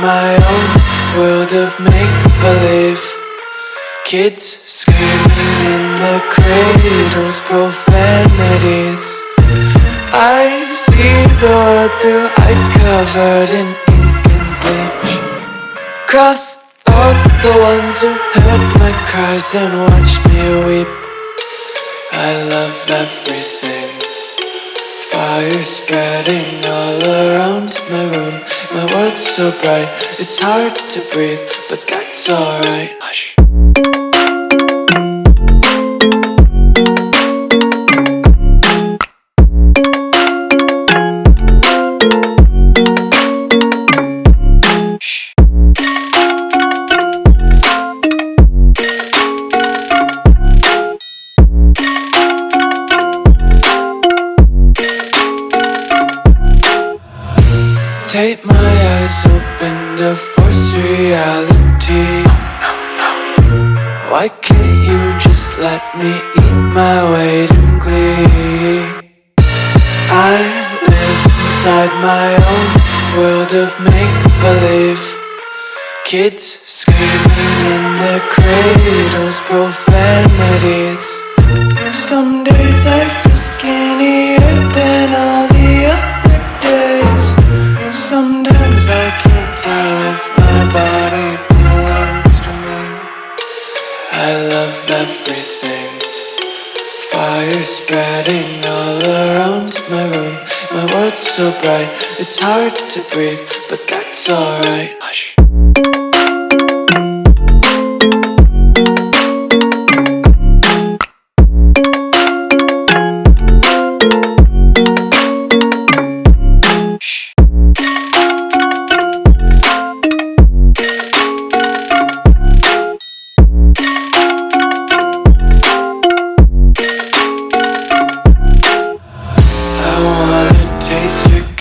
my own world of make-believe. Kids screaming in the cradles, profanities. I see the world through ice covered in ink and bleach. Cross out the ones who heard my cries and watched me weep. I love everything. Fire spreading all around my room. My world's so bright, it's hard to breathe, but that's alright. Hush. Tape my eyes open to force reality. Why can't you just let me eat my weight in glee? I live inside my own world of make-believe. Kids screaming in their cradles, profanities. Some days I feel skinnier than all the other days. Sometimes I can't tell if my body belongs to me. I love everything. Fire spreading all around my room. My world's so bright, it's hard to breathe, but that's alright. Hush.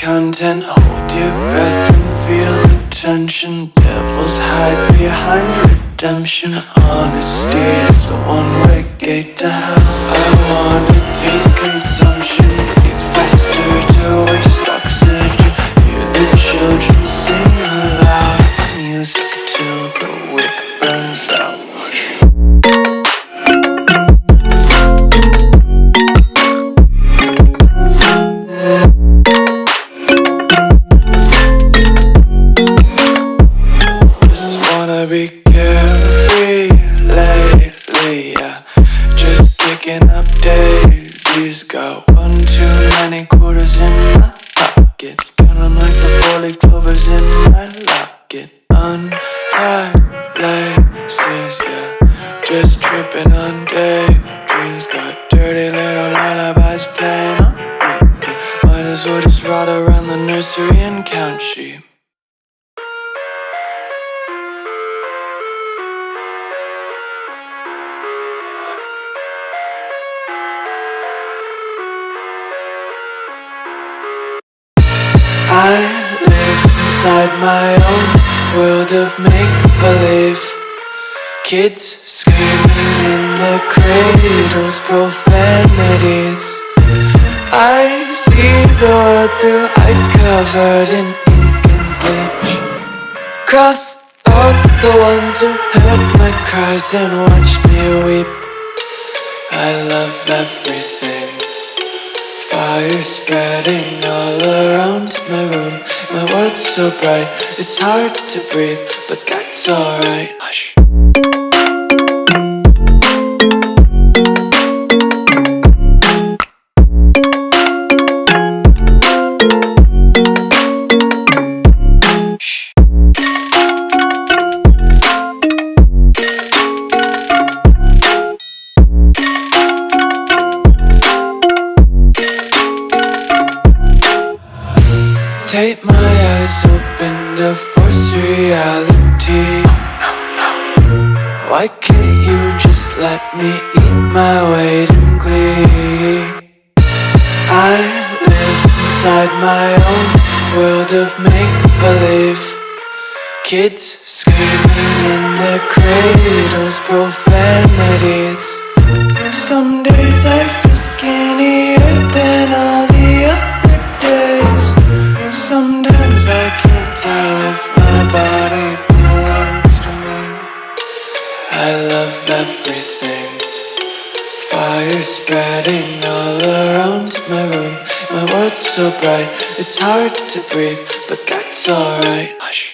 Content, hold your breath and feel the tension. Devils hide behind redemption. Honesty is a one-way gate to hell. I wanna taste consumption, breathe faster to waste oxygen. Hear the children sing aloud. It's music till the wick burns out. Be carefree lately, yeah. Just picking up daisies. Got one too many quarters in my pockets. Counting like the four-leaf clovers in my locket. Untied laces, yeah. Just tripping on daydreams. Got dirty little lullabies playing on repeat. Might as well just ride around the nursery and count sheep. I live inside my own world of make-believe. Kids screaming in the cradles, profanities. I see the world through ice covered in ink and bleach. Cross out the ones who heard my cries and watched me weep. I love everything. Fire spreading all around my room. My world's so bright, it's hard to breathe, but that's alright. Hush. Tape my eyes open to force reality. Why can't you just let me eat my weight in glee? I live inside my own world of make-believe. Kids screaming in their cradles, profanities. Some days I feel skinnier than all the other days. Sometimes I can't tell if my body colors spreading all around my room. My world's so bright, it's hard to breathe, but that's alright. Hush.